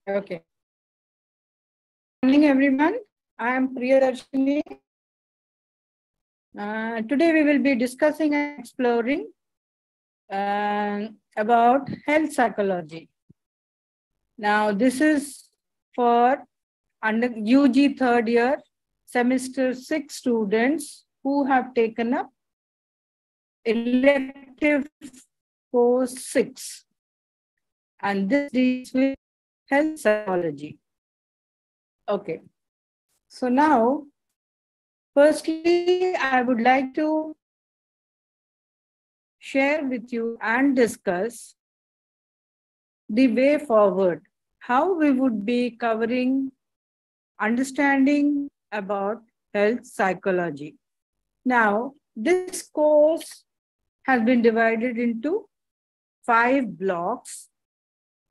Okay. Good morning, everyone. I am Priyadarshini. Today we will be discussing and exploring about health psychology. Now, this is for under UG third year, semester 6 students who have taken up elective course 6. And this deals with health psychology. Okay. So now, firstly, I would like to share with you and discuss the way forward, how we would be covering understanding about health psychology. Now, this course has been divided into 5 blocks,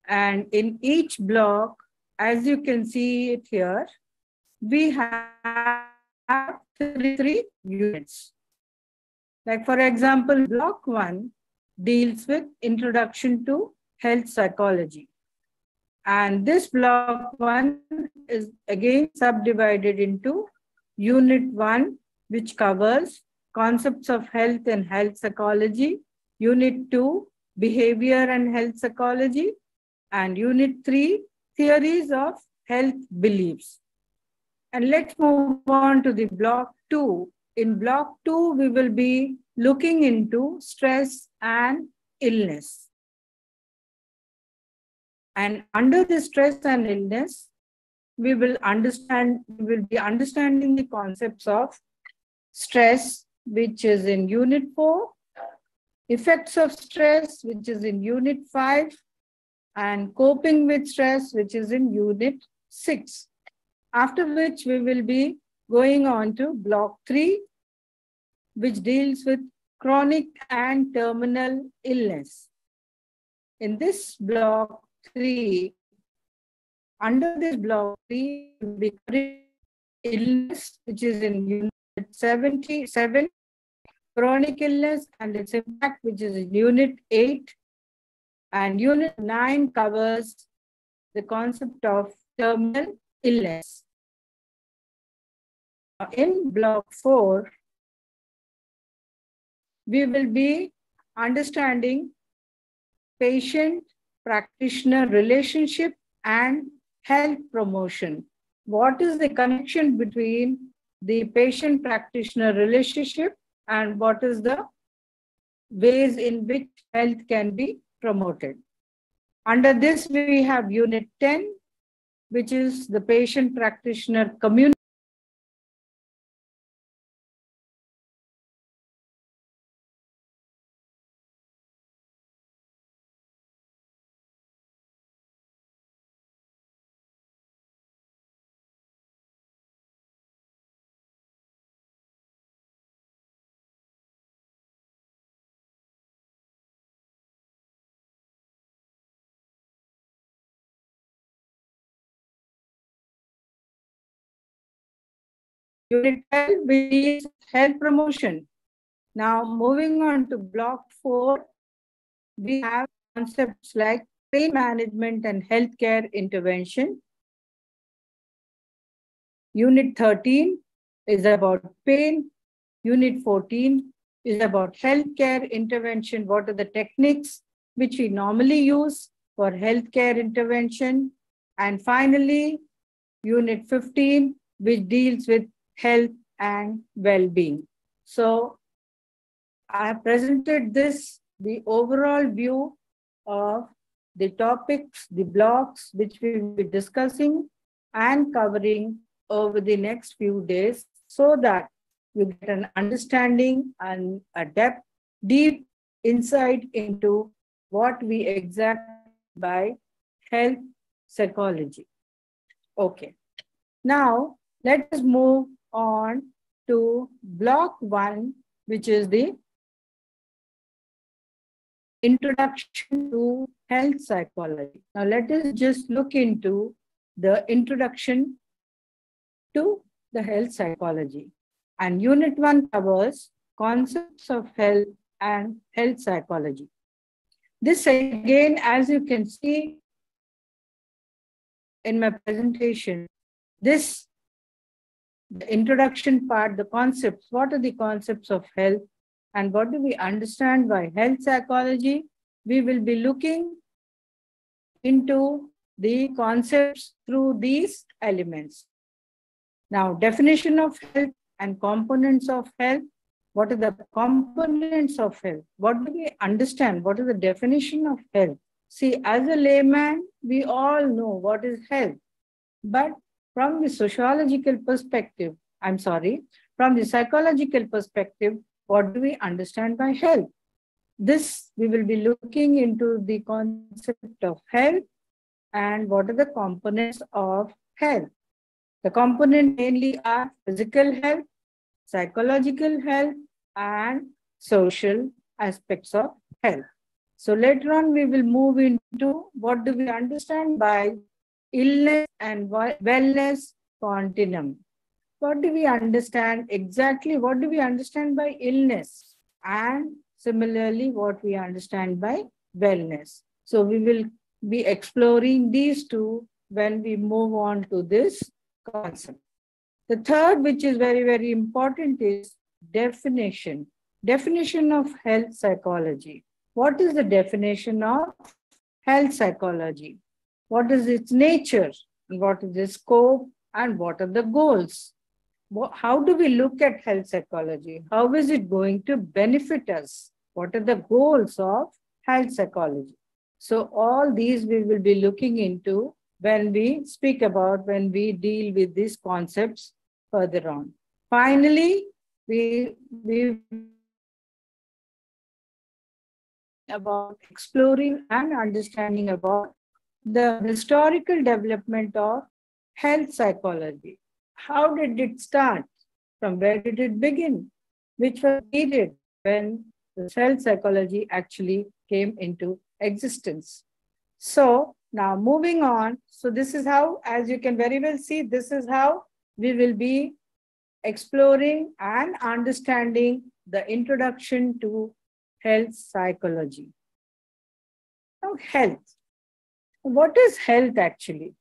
and in each block, as you can see it here, we have three units. Like, for example, block 1 deals with introduction to health psychology. And this block 1 is again subdivided into unit 1, which covers concepts of health and health psychology, unit 2, behavior and health psychology, and unit 3, theories of health beliefs. And let's move on to the block 2. In block 2, we will be looking into stress and illness. And under the stress and illness, we will be understanding the concepts of stress, which is in unit 4, effects of stress, which is in unit 5, and coping with stress, which is in unit 6. After which we will be going on to block 3, which deals with chronic and terminal illness. In this block 3, under this block 3, we will be covering illness, which is in unit 77, chronic illness and its impact, which is in unit 8, and unit 9 covers the concept of terminal illness. In block 4, we will be understanding patient-practitioner relationship and health promotion. What is the connection between the patient-practitioner relationship and what is the ways in which health can be promoted? Under this, we have unit 10, which is the patient-practitioner community. Unit 12, which is health promotion. Now, moving on to block 4, we have concepts like pain management and healthcare intervention. Unit 13 is about pain. Unit 14 is about healthcare intervention. What are the techniques which we normally use for healthcare intervention? And finally, Unit 15, which deals with health and well-being. So I have presented this, the overall view of the topics, the blocks, which we will be discussing and covering over the next few days so that you get an understanding and a deep insight into what we exactly by health psychology. Okay. Now, let us move on to block 1, which is the introduction to health psychology. Now, let us just look into the introduction to the health psychology. And unit 1 covers concepts of health and health psychology. This again, as you can see, in my presentation, this the introduction part, the concepts, what are the concepts of health and what do we understand by health psychology? We will be looking into the concepts through these elements. Now, definition of health and components of health. What are the components of health? What do we understand? What is the definition of health? See, as a layman, we all know what is health. But from the sociological perspective, from the psychological perspective, what do we understand by health? This, we will be looking into the concept of health and what are the components of health. The components mainly are physical health, psychological health, and social aspects of health. So later on, we will move into what do we understand by illness and wellness continuum. What do we understand exactly? What do we understand by illness? And similarly, what we understand by wellness. So we will be exploring these two when we move on to this concept. The third, which is very, very important, is definition. Definition of health psychology. What is the definition of health psychology? What is its nature? What is its scope? And what are the goals? How do we look at health psychology? How is it going to benefit us? What are the goals of health psychology? So all these we will be looking into when we speak about, when we deal with these concepts further on. Finally, we about exploring and understanding about the historical development of health psychology. How did it start? From where did it begin? Which was the period when the health psychology actually came into existence? So now moving on. So this is how, as you can very well see, this is how we will be exploring and understanding the introduction to health psychology. Now, health. What is health actually?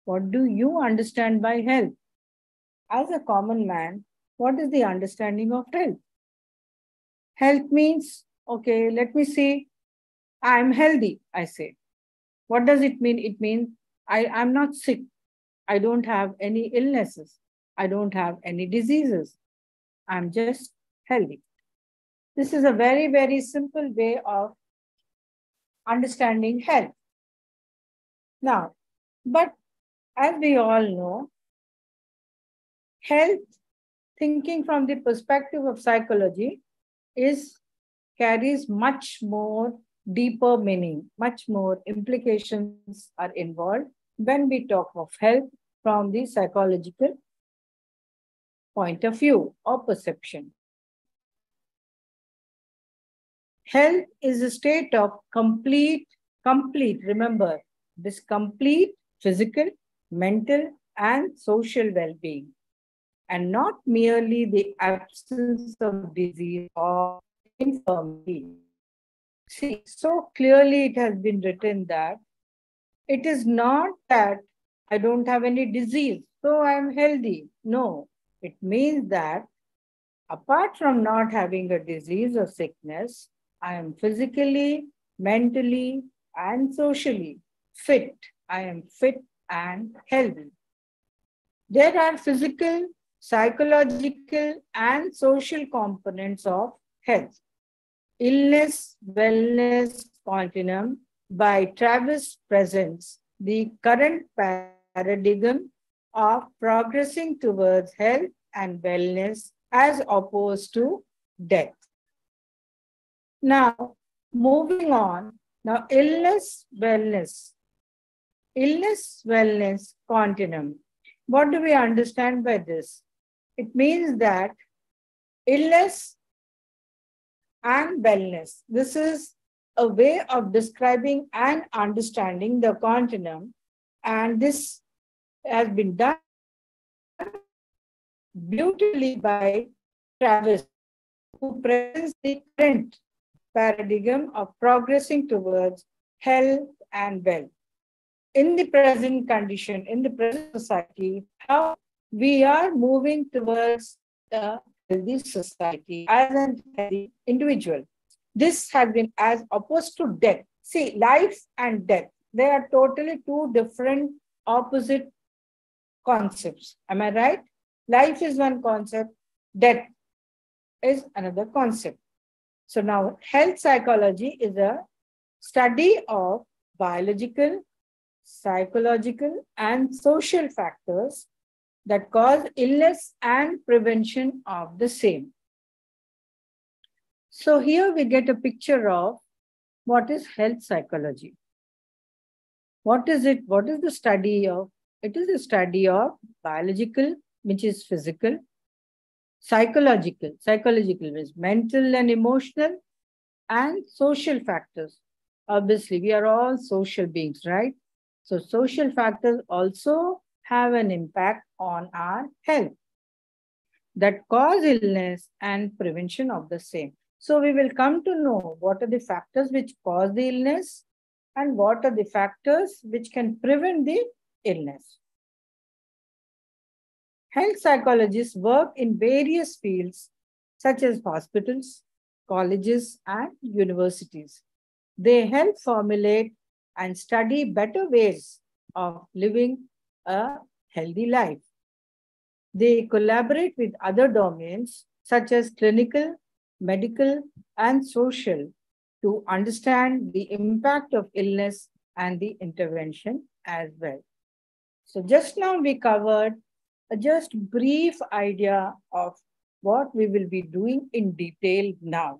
What do you understand by health? As a common man, what is the understanding of health? Health means, okay, let me see, I'm healthy, I say. What does it mean? It means I'm not sick. I don't have any illnesses. I don't have any diseases. I'm just healthy. This is a very, very simple way of understanding health. Now, but as we all know, health, thinking from the perspective of psychology, carries much more deeper meaning, much more implications are involved when we talk of health from the psychological point of view or perception. Health is a state of complete, remember, this complete physical, mental, and social well-being, and not merely the absence of disease or infirmity. See, so clearly it has been written that it is not that I don't have any disease, so I am healthy. No, it means that apart from not having a disease or sickness, I am physically, mentally, and socially fit. I am fit and healthy. There are physical, psychological, and social components of health. Illness Wellness Continuum by Travis presents the current paradigm of progressing towards health and wellness as opposed to death. Now, moving on. Now, illness wellness continuum. What do we understand by this? It means that illness and wellness. This is a way of describing and understanding the continuum, and this has been done beautifully by Travis, who presents the current paradigm of progressing towards health and wealth. in the present condition, in the present society, how we are moving towards a healthy society as a healthy individual. This has been as opposed to death. See, life and death, they are totally two different opposite concepts. Am I right? Life is one concept, death is another concept. So now health psychology is a study of biological, psychological, and social factors that cause illness and prevention of the same. So here we get a picture of what is health psychology. What is it? What is the study of? It is a study of biological, which is physical, psychological is mental and emotional, and social factors. Obviously, we are all social beings, right? So social factors also have an impact on our health that cause illness and prevention of the same. So we will come to know what are the factors which cause the illness and what are the factors which can prevent the illness. Health psychologists work in various fields such as hospitals, colleges, and universities. They help formulate and study better ways of living a healthy life. They collaborate with other domains such as clinical, medical, and social to understand the impact of illness and the intervention as well. So just now we covered a just brief idea of what we will be doing in detail now.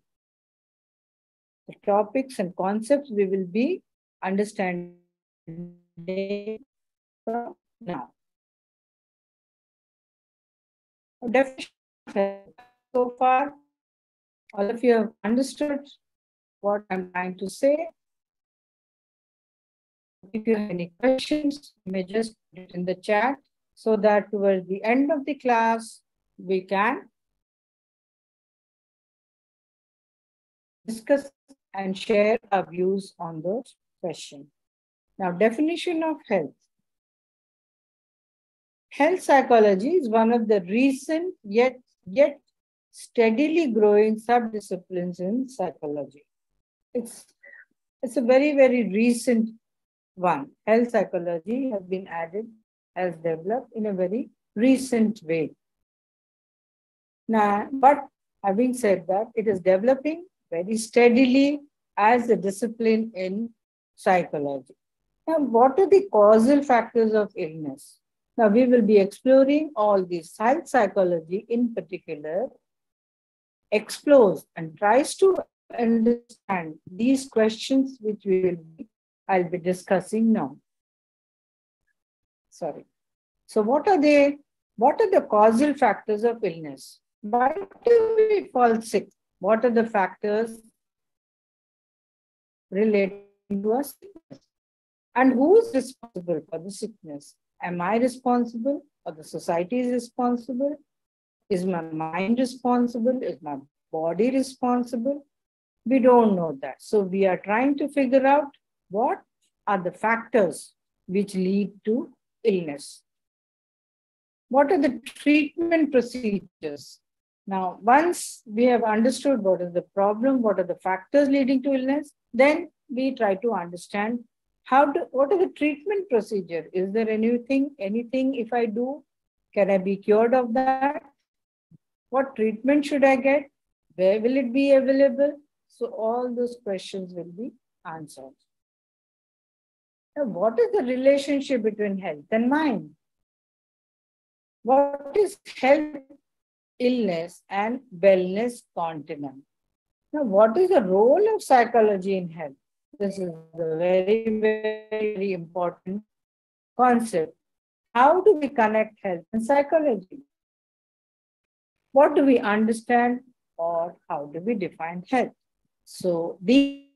The topics and concepts we will be understanding from now. Definition of health. So far, all of you have understood what I'm trying to say. If you have any questions, you may just put it in the chat so that towards the end of the class, we can discuss and share our views on those questions. Now, definition of health. Health psychology is one of the recent yet steadily growing subdisciplines in psychology. It's a very recent one. Health psychology has been added, has developed in a very recent way. Now, but having said that, it is developing very steadily as a discipline in psychology. Now, what are the causal factors of illness? Now, we will be exploring all these. Health psychology in particular explores and tries to understand these questions which I'll be discussing now. Sorry. So what are they? What are the causal factors of illness? Why do we fall sick? What are the factors relating to a sickness? And who is responsible for the sickness? Am I responsible or the society is responsible? Is my mind responsible? Is my body responsible? We don't know that. So we are trying to figure out what are the factors which lead to illness. What are the treatment procedures? Now, once we have understood what is the problem, what are the factors leading to illness, then we try to understand what are the treatment procedure? Is there anything if I do, can I be cured of that? What treatment should I get? Where will it be available? So all those questions will be answered. Now, what is the relationship between health and mind? What is health, illness, and wellness continuum? Now, what is the role of psychology in health? This is a very important concept. How do we connect health and psychology? What do we understand or how do we define health? So these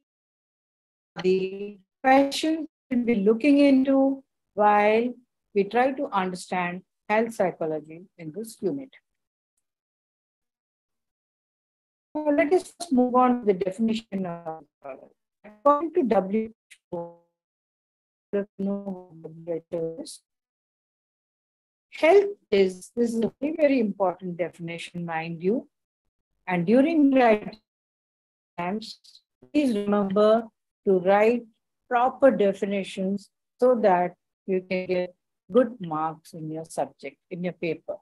are the questions we'll be looking into while we try to understand health psychology in this unit. Now, let us first move on to the definition of psychology. According to WHO, know what WHO is. Health is, this is a very, very important definition, mind you. And during writing exams, please remember to write proper definitions so that you can get good marks in your subject, in your paper.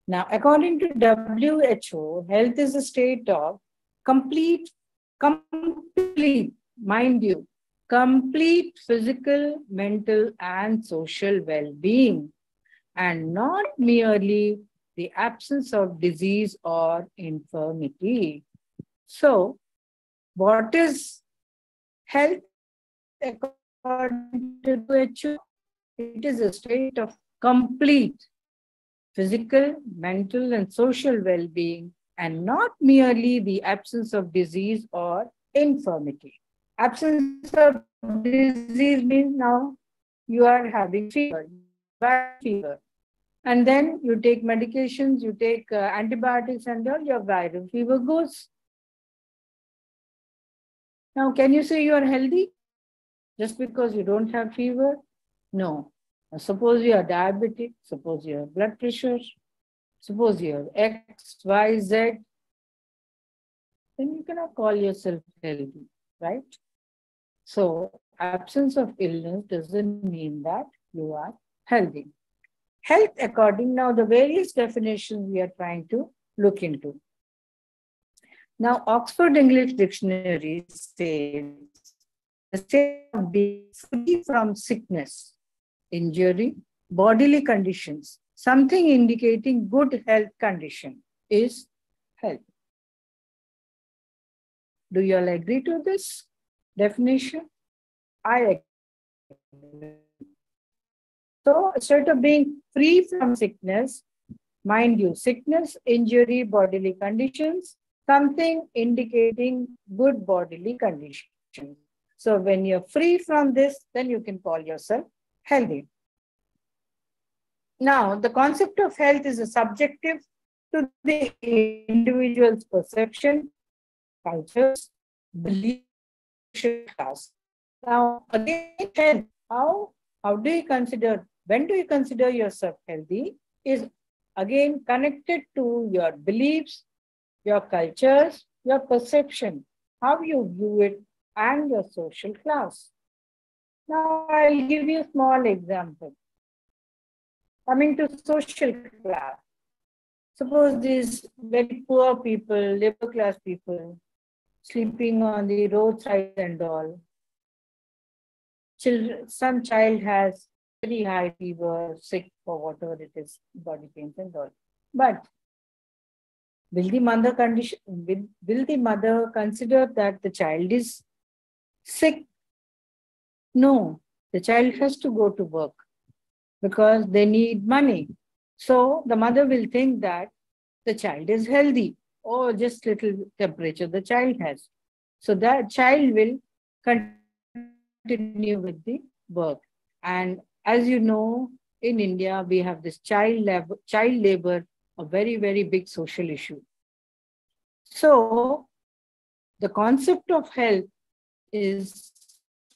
Now, according to WHO, health is a state of complete, mind you, complete physical, mental, and social well-being, and not merely the absence of disease or infirmity. So, what is health according to WHO? It is a state of complete physical, mental, and social well being, and not merely the absence of disease or infirmity. Absence of disease means now you are having fever, you have viral fever, and then you take medications, you take antibiotics, and all your viral fever goes. Now, can you say you are healthy just because you don't have fever? No. Now, suppose you are diabetic, suppose you have blood pressure, suppose you have X, Y, Z, then you cannot call yourself healthy, right? So, absence of illness doesn't mean that you are healthy. Health according, now the various definitions we are trying to look into. Now, Oxford English Dictionary says the state of being free from sickness, injury, bodily conditions, something indicating good health condition is health. Do you all agree to this definition? I agree. So, instead of being free from sickness, mind you, sickness, injury, bodily conditions, something indicating good bodily conditions. So, when you're free from this, then you can call yourself healthy. Now, the concept of health is a subjective to the individual's perception, cultures, beliefs, social class. Now, again, health, how do you consider, when do you consider yourself healthy, is again connected to your beliefs, your cultures, your perception, how you view it, and your social class. Now, I'll give you a small example. Coming to social class, suppose these very poor people, labor class people, sleeping on the roadside and all. Children, some child has very high fever, sick or whatever it is, body pains and all. But will the mother consider that the child is sick? No, the child has to go to work because they need money. So the mother will think that the child is healthy or just little temperature the child has. So that child will continue with the work. And as you know, in India, we have this child labor, a very, very big social issue. So the concept of health is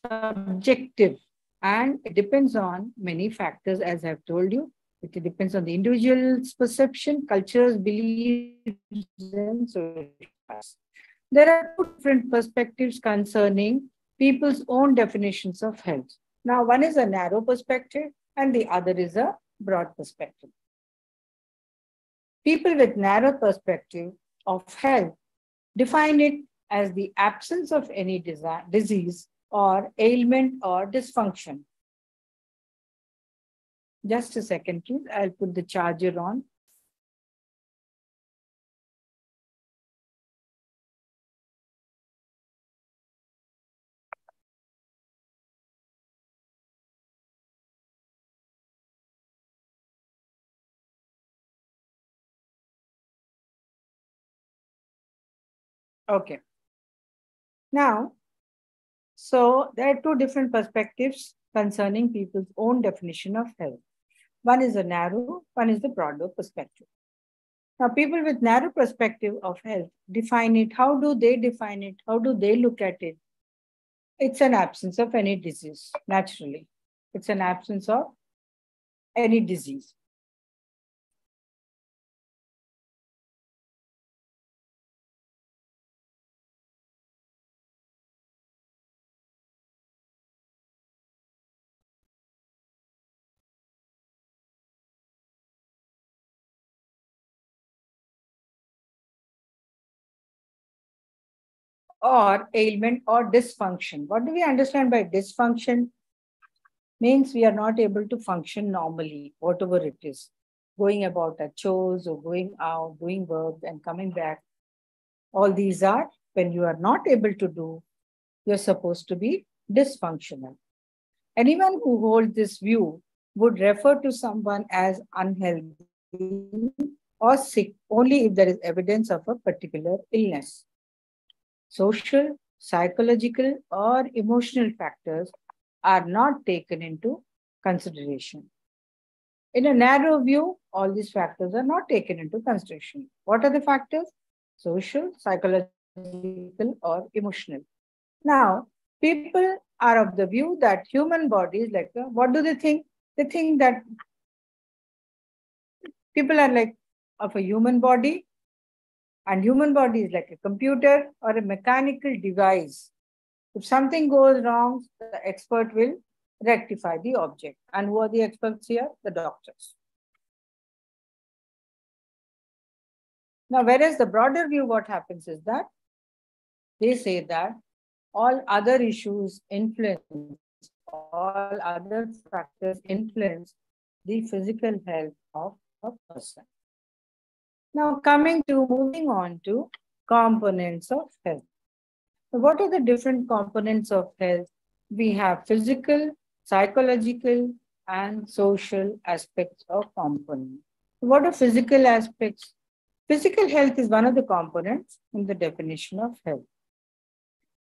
subjective and it depends on many factors, as I've told you. It depends on the individual's perception, cultures, beliefs, and social class. There are two different perspectives concerning people's own definitions of health. Now, one is a narrow perspective and the other is a broad perspective. People with narrow perspective of health define it as the absence of any disease or ailment or dysfunction. Just a second, please. I'll put the charger on. Okay. Now, so there are two different perspectives concerning people's own definition of health. One is a narrow, one is the broader perspective. Now, people with narrow perspective of health define it. How do they define it? How do they look at it? It's an absence of any disease, naturally. It's an absence of any disease. Or ailment or dysfunction. What do we understand by dysfunction? Means we are not able to function normally, whatever it is. Going about our chores or going out, doing work and coming back. All these are when you are not able to do, you're supposed to be dysfunctional. Anyone who holds this view would refer to someone as unhealthy or sick only if there is evidence of a particular illness. Social, psychological, or emotional factors are not taken into consideration. In a narrow view, all these factors are not taken into consideration. What are the factors? Social, psychological, or emotional. Now, people are of the view that human body is like what do they think? They think that people are like of a human body, and human body is like a computer or a mechanical device. If something goes wrong, the expert will rectify the object. And who are the experts here? The doctors. Now, whereas the broader view, what happens is that they say that all other issues influence, all other factors influence the physical health of a person. Now, moving on to components of health. So what are the different components of health? We have physical, psychological, and social aspects of component. What are physical aspects? Physical health is one of the components in the definition of health.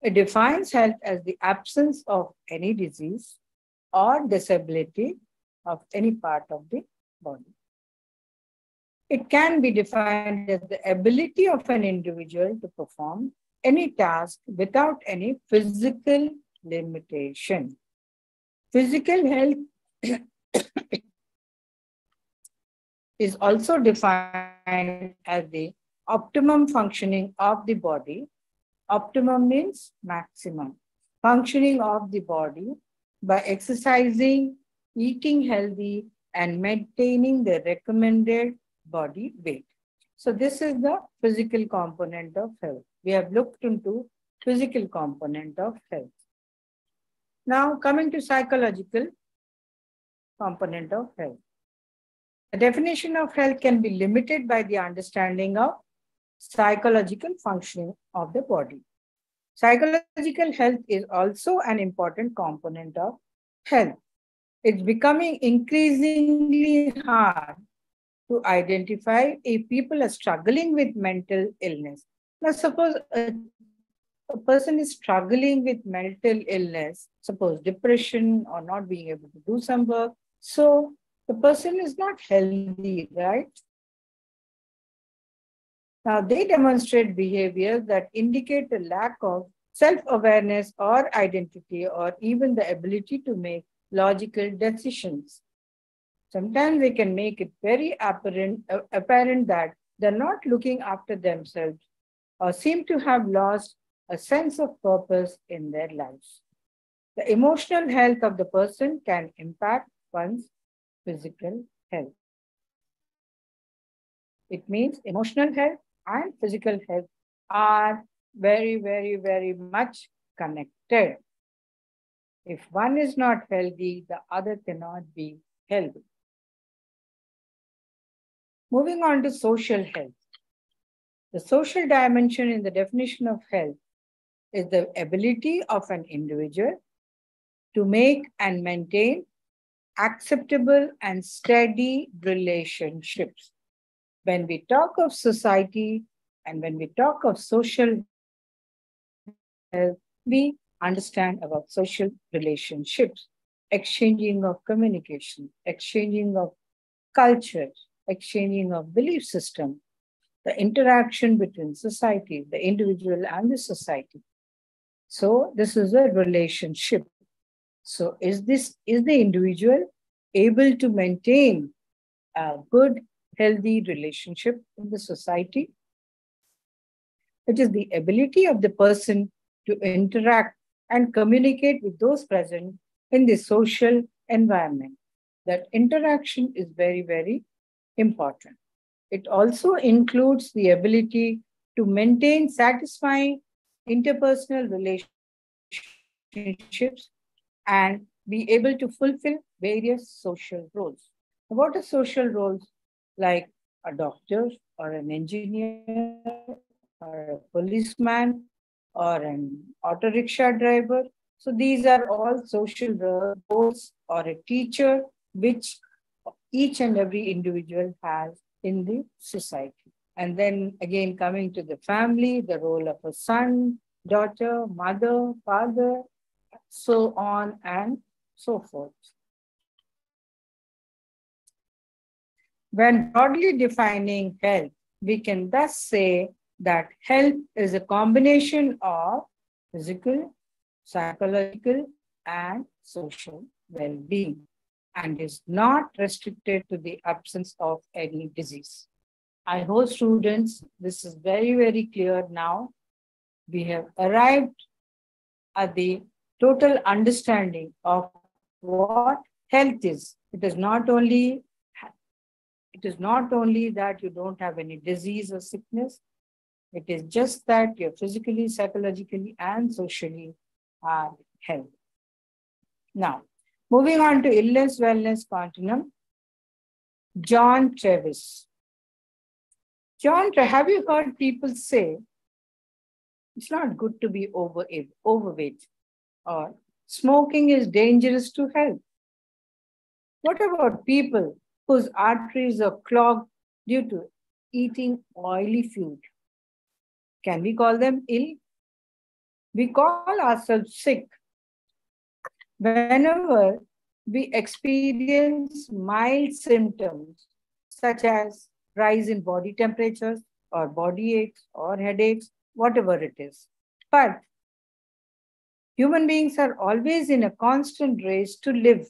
It defines health as the absence of any disease or disability of any part of the body. It can be defined as the ability of an individual to perform any task without any physical limitation. Physical health is also defined as the optimum functioning of the body. Optimum means maximum. Functioning of the body by exercising, eating healthy, and maintaining the recommended body weight. So this is the physical component of health. We have looked into physical component of health. Now coming to psychological component of health. The definition of health can be limited by the understanding of psychological functioning of the body. Psychological health is also an important component of health. It's becoming increasingly hard to identify if people are struggling with mental illness. Now, suppose a person is struggling with mental illness, suppose depression or not being able to do some work. So the person is not healthy, right? Now, they demonstrate behaviors that indicate a lack of self-awareness or identity or even the ability to make logical decisions. Sometimes they can make it very apparent that they're not looking after themselves or seem to have lost a sense of purpose in their lives. The emotional health of the person can impact one's physical health. It means emotional health and physical health are very, very, very much connected. If one is not healthy, the other cannot be healthy. Moving on to social health. The social dimension in the definition of health is the ability of an individual to make and maintain acceptable and steady relationships. When we talk of society and when we talk of social health, we understand about social relationships, exchanging of communication, exchanging of culture, exchanging of belief system, the interaction between society, the individual and the society. So this is a relationship. So is the individual able to maintain a good, healthy relationship in the society? It is the ability of the person to interact and communicate with those present in the social environment. That interaction is very, very important. It also includes the ability to maintain satisfying interpersonal relationships and be able to fulfill various social roles. What are social roles? Like a doctor or an engineer or a policeman or an auto rickshaw driver. So these are all social roles or a teacher, which each and every individual has in the society. And then again, coming to the family, the role of a son, daughter, mother, father, so on and so forth. When broadly defining health, we can thus say that health is a combination of physical, psychological, and social well being and is not restricted to the absence of any disease. I hope, students, this is very, very clear now. We have arrived at the total understanding of what health is. It is not only that you don't have any disease or sickness, it is just that you're physically, psychologically, and socially are healthy. Now, moving on to illness, wellness, continuum, John Travis. Have you heard people say it's not good to be overweight or smoking is dangerous to health? What about people whose arteries are clogged due to eating oily food? Can we call them ill? We call ourselves sick whenever we experience mild symptoms such as rise in body temperatures or body aches or headaches, whatever it is. But human beings are always in a constant race to live,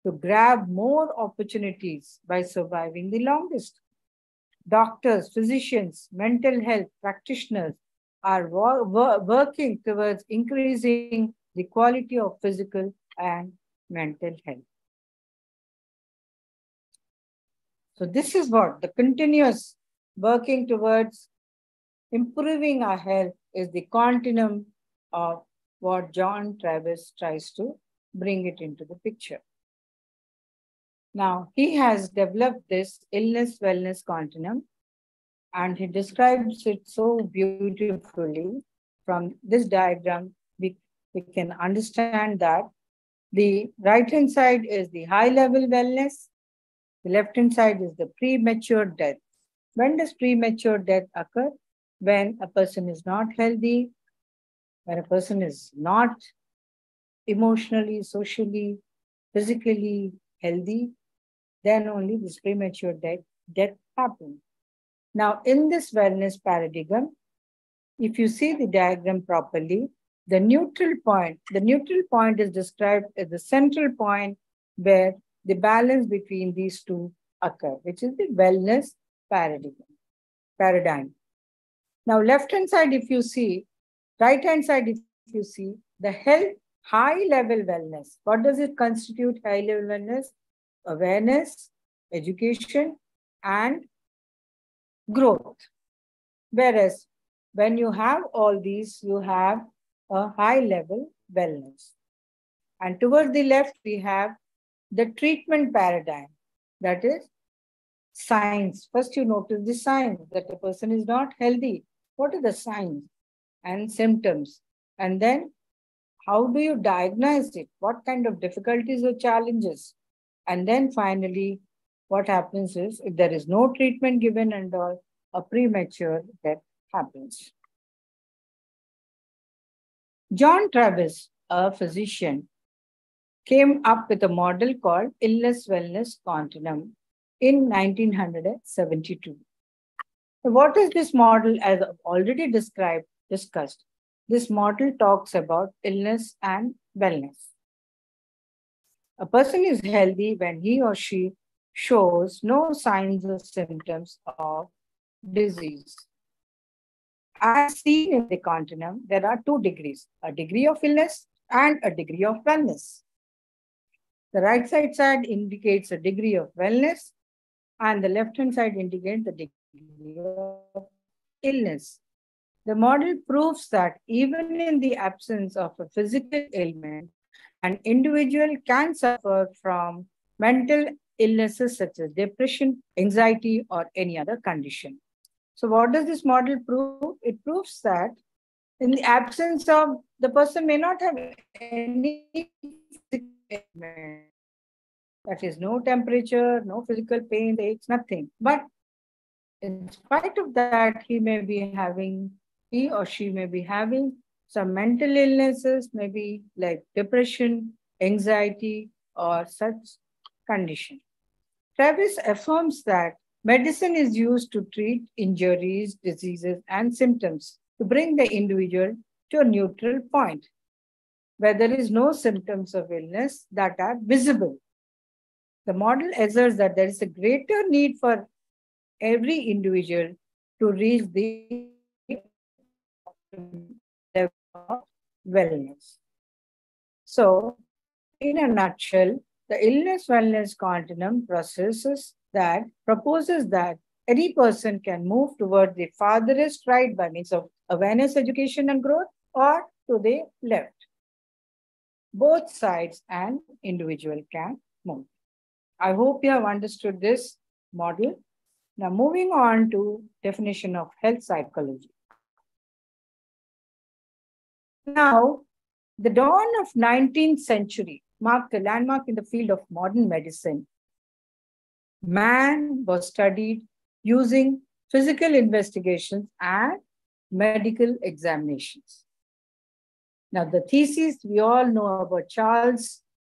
to grab more opportunities by surviving the longest. Doctors, physicians, mental health practitioners are working towards increasing the quality of physical and mental health. So, this is what the continuous working towards improving our health is the continuum of what John Travis tries to bring it into the picture. Now, he has developed this illness wellness continuum and he describes it so beautifully. From this diagram, we can understand that the right hand side is the high level wellness, the left hand side is the premature death. When does premature death occur? When a person is not healthy, when a person is not emotionally, socially, physically healthy, then only this premature death happens. Now, in this wellness paradigm, if you see the diagram properly, the neutral point is described as the central point where the balance between these two occur, which is the wellness paradigm. Now, left-hand side, if you see, right-hand side, if you see, the health high-level wellness. What does it constitute high-level wellness? Awareness, education, and growth. Whereas when you have all these, you have a high-level wellness. And towards the left, we have the treatment paradigm. That is signs. First, you notice the signs that a person is not healthy. What are the signs and symptoms? And then how do you diagnose it? What kind of difficulties or challenges? And then finally, what happens is if there is no treatment given and all, a premature death happens. John Travis, a physician, came up with a model called Illness Wellness Continuum in 1972. What is this model? As I've already discussed, this model talks about illness and wellness. A person is healthy when he or she shows no signs or symptoms of disease. As seen in the continuum, there are two degrees, a degree of illness and a degree of wellness. The right side indicates a degree of wellness, and the left hand side indicates the degree of illness. The model proves that even in the absence of a physical ailment, an individual can suffer from mental illnesses such as depression, anxiety, or any other condition. So, what does this model prove? It proves that in the absence of the person may not have any physical ailment, that is, no temperature, no physical pain, aches, nothing. But in spite of that, he or she may be having some mental illnesses, maybe like depression, anxiety, or such condition. Travis affirms that medicine is used to treat injuries, diseases, and symptoms to bring the individual to a neutral point where there is no symptoms of illness that are visible. The model asserts that there is a greater need for every individual to reach the optimum level of wellness. So, in a nutshell, the illness wellness continuum processes that proposes that any person can move toward the farthest right by means of awareness, education, and growth, or to the left. Both sides and individual can move. I hope you have understood this model. Now, moving on to definition of health psychology. Now, the dawn of 19th century marked a landmark in the field of modern medicine. Man was studied using physical investigations and medical examinations. Now, the thesis we all know about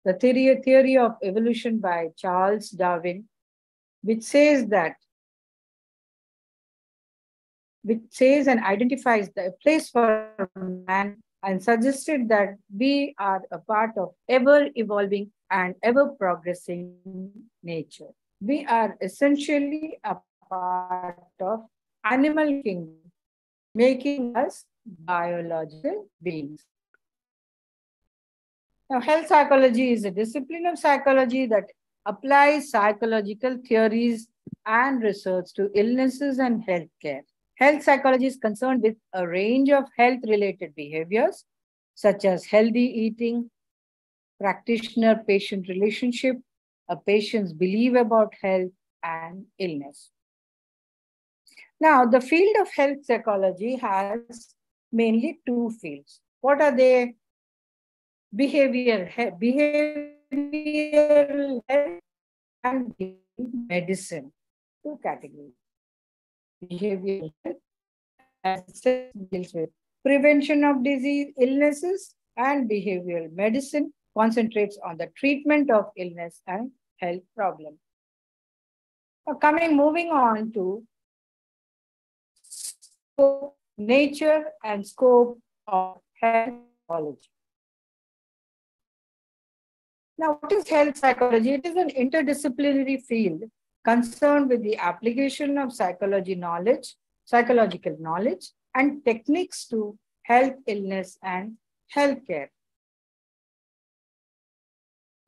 the theory of evolution by Charles Darwin, which says and identifies the place for man and suggested that we are a part of ever evolving and ever progressing nature. We are essentially a part of animal kingdom, making us biological beings. Now, health psychology is a discipline of psychology that applies psychological theories and research to illnesses and healthcare. Health psychology is concerned with a range of health-related behaviors, such as healthy eating, practitioner-patient relationship, a patient's belief about health, and illness. Now, the field of health psychology has mainly two fields. What are they? Behavioral health and medicine. Two categories. Behavioral health, as it says, deals with prevention of disease, illnesses, and behavioral medicine concentrates on the treatment of illness and health problems. Now, moving on to scope, nature, and scope of health psychology. Now, what is health psychology? It is an interdisciplinary field concerned with the application of psychological knowledge, and techniques to health, illness, and healthcare.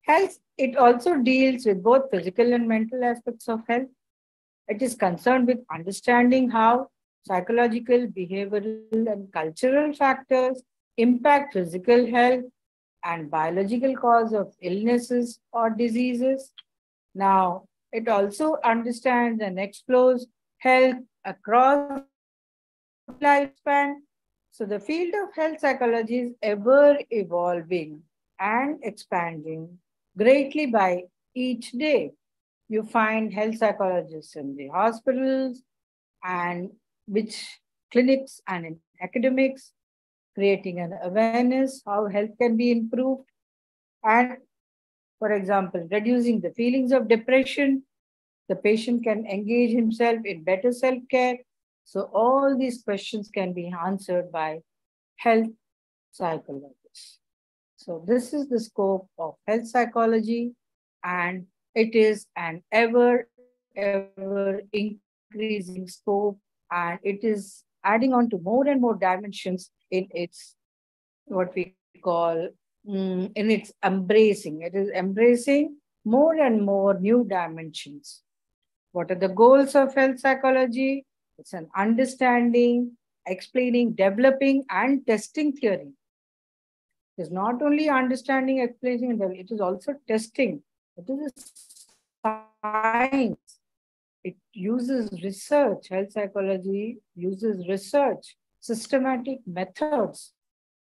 Health, it also deals with both physical and mental aspects of health. It is concerned with understanding how psychological, behavioral, and cultural factors impact physical health and biological cause of illnesses or diseases. Now, it also understands and explores health across lifespan. So the field of health psychology is ever evolving and expanding greatly by each day. You find health psychologists in the hospitals and which clinics and in academics, creating an awareness how health can be improved. And for example, reducing the feelings of depression, the patient can engage himself in better self-care. So all these questions can be answered by health psychologists. So this is the scope of health psychology, and it is an ever increasing scope, and it is adding on to more and more dimensions in its what we call in its embracing. It is embracing more and more new dimensions. What are the goals of health psychology? It's an understanding, explaining, developing, and testing theory. It is not only understanding, explaining, and it is also testing. It is a science. It uses research. Health psychology uses research, systematic methods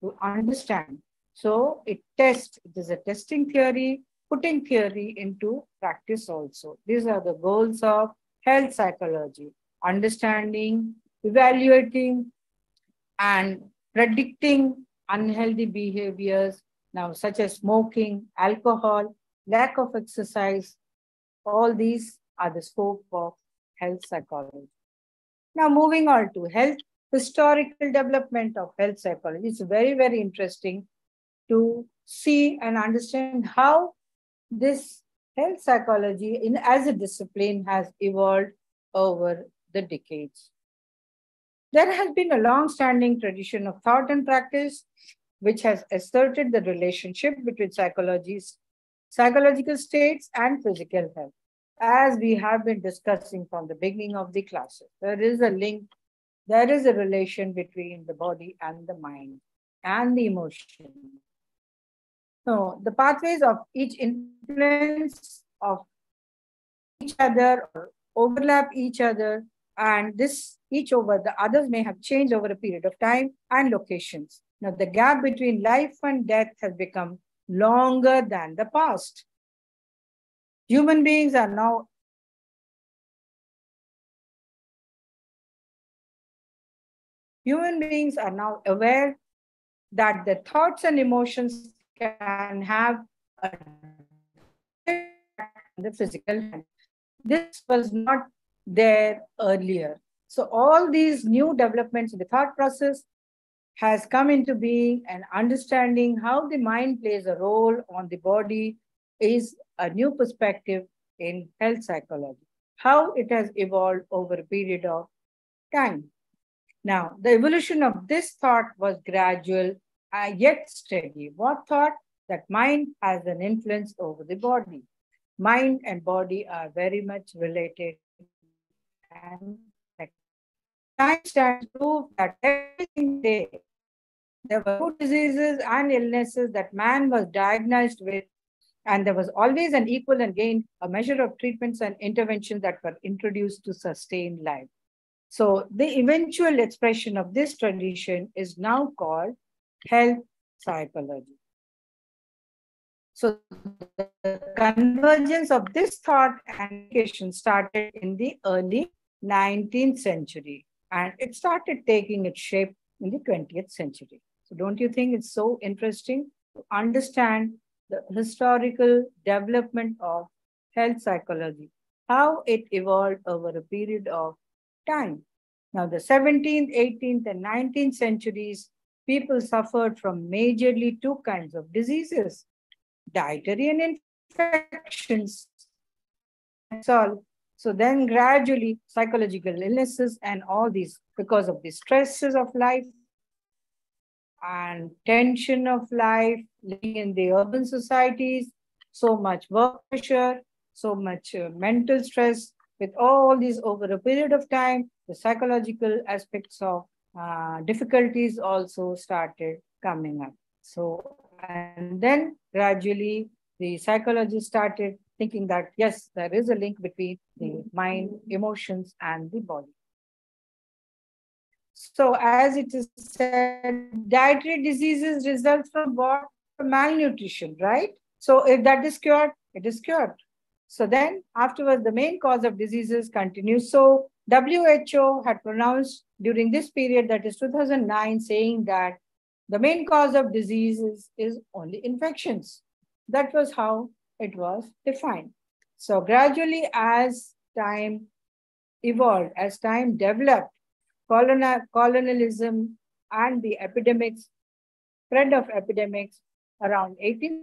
to understand. So it tests. It is a testing theory, putting theory into practice also. These are the goals of health psychology: understanding, evaluating, and predicting unhealthy behaviors now, such as smoking, alcohol, lack of exercise. All these are the scope of health psychology. Now, moving on to health, historical development of health psychology. It's very, very interesting to see and understand how this health psychology as a discipline has evolved over the decades. There has been a long-standing tradition of thought and practice which has asserted the relationship between psychological states and physical health. As we have been discussing from the beginning of the classes, there is a link, there is a relation between the body and the mind and the emotion. So the pathways of each influence of each other or overlap each other, and this each over the others may have changed over a period of time and locations. Now the gap between life and death has become longer than the past. Human beings are now aware that the thoughts and emotions can have a direct impact on the physical health. This was not there earlier. So all these new developments in the thought process has come into being, and understanding how the mind plays a role on the body is a new perspective in health psychology, how it has evolved over a period of time. Now, the evolution of this thought was gradual yet steady. What thought? That mind has an influence over the body. Mind and body are very much related and connected. Science stands proof that every single day there were new diseases and illnesses that man was diagnosed with, and there was always an equal and gain, a measure of treatments and interventions that were introduced to sustain life. So the eventual expression of this tradition is now called health psychology. So the convergence of this thought and application started in the early 19th century, and it started taking its shape in the 20th century. So don't you think it's so interesting to understand the historical development of health psychology, how it evolved over a period of time? Now, the 17th, 18th, and 19th centuries, people suffered from majorly two kinds of diseases: dietary and infections. That's all. So then gradually psychological illnesses and all these, because of the stresses of life and tension of life, living in the urban societies, so much work pressure, so much mental stress. With all these over a period of time, the psychological aspects of difficulties also started coming up. So, and then gradually the psychology started thinking that yes, there is a link between the mind, emotions, and the body. So, as it is said, dietary diseases result from what? From malnutrition, right? So, if that is cured, it is cured. So then afterwards, the main cause of diseases continues. So WHO had pronounced during this period, that is 2009, saying that the main cause of diseases is only infections. That was how it was defined. So gradually, as time evolved, as time developed, colonialism and the epidemics, spread of epidemics, around 18th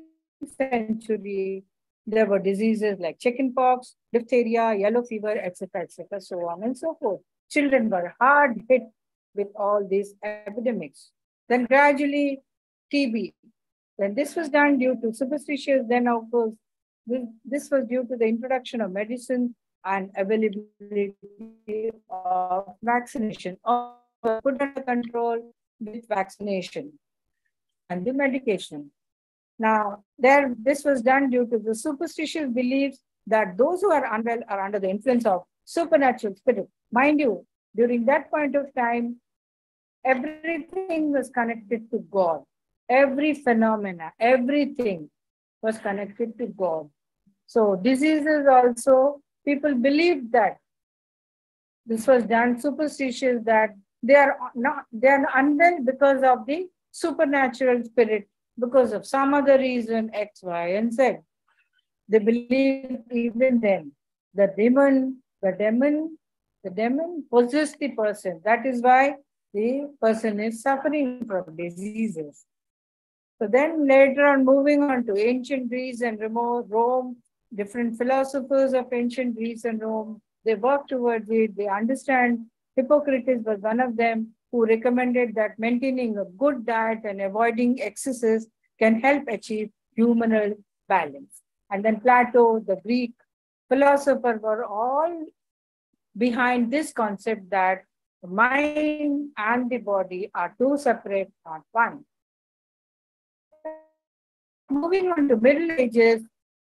century, there were diseases like chickenpox, diphtheria, yellow fever, etc., so on and so forth. Children were hard hit with all these epidemics. Then gradually, TB. When this was done due to superstitious, then of course, this was due to the introduction of medicine and availability of vaccination. All these were put under control with vaccination and the medication. Now, this was done due to the superstitious beliefs that those who are unwell are under the influence of supernatural spirit. Mind you, during that point of time, everything was connected to God. Every phenomena, everything was connected to God. So diseases also, people believed that this was done superstitious, that they are unwell because of the supernatural spirit, because of some other reason, X, Y, and Z. They believed even then the demon possessed the person. That is why the person is suffering from diseases. So then later on, moving on to ancient Greece and Rome, different philosophers of ancient Greece and Rome, they worked towards it. They understand. Hippocrates was one of them who recommended that maintaining a good diet and avoiding excesses can help achieve humoral balance. And then Plato, the Greek philosopher, were all behind this concept that the mind and the body are two separate, not one. Now, moving on to Middle Ages,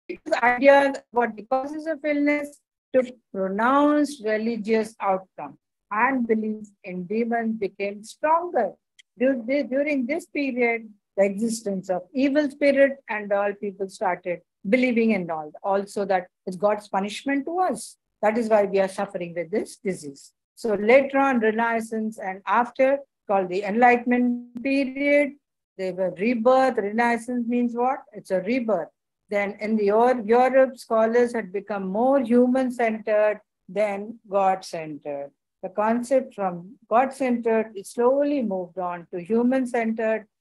people's ideas about the causes of illness took pronounced religious outcome, and belief in demons became stronger. During this period, the existence of evil spirit and all, people started believing in all. Also that it's God's punishment to us. That is why we are suffering with this disease. So later on, Renaissance and after, called the Enlightenment period, they were rebirth. Renaissance means what? It's a rebirth. Then in the Europe, scholars had become more human-centered than God-centered. The concept from God-centered slowly moved on to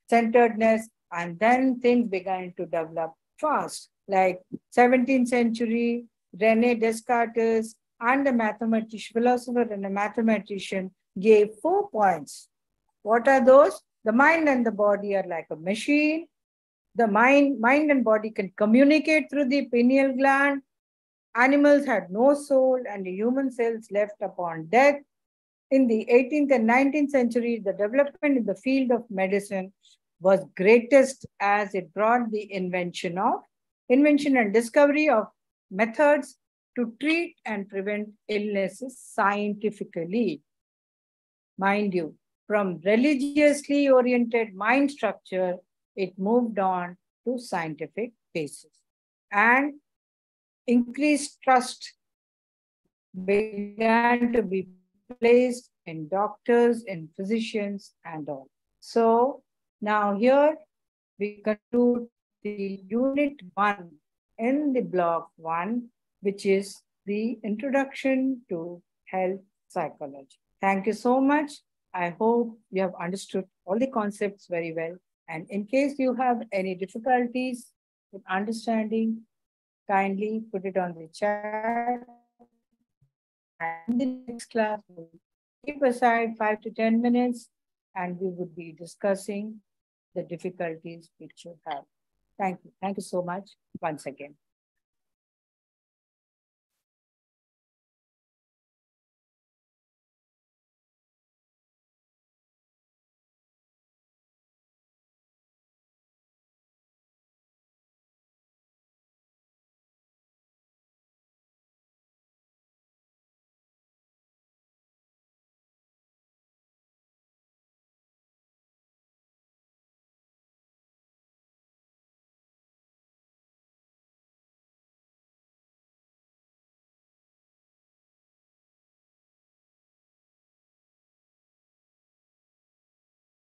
centeredness, and then things began to develop fast. Like 17th century, René Descartes and a mathematician, philosopher and a mathematician gave 4 points. What are those? The mind and the body are like a machine. The mind and body can communicate through the pineal gland. Animals had no soul, and the human cells left upon death. In the 18th and 19th century, the development in the field of medicine was greatest as it brought the invention and discovery of methods to treat and prevent illnesses scientifically. Mind you, from religiously oriented mind structure, it moved on to scientific basis. And increased trust began to be placed in doctors, in physicians, and all. So now here we conclude the unit 1 in the block 1, which is the introduction to health psychology. Thank you so much. I hope you have understood all the concepts very well. And in case you have any difficulties with understanding, kindly put it on the chat. And in the next class, we'll keep aside 5 to 10 minutes and we would be discussing the difficulties which you have. Thank you. Thank you so much once again.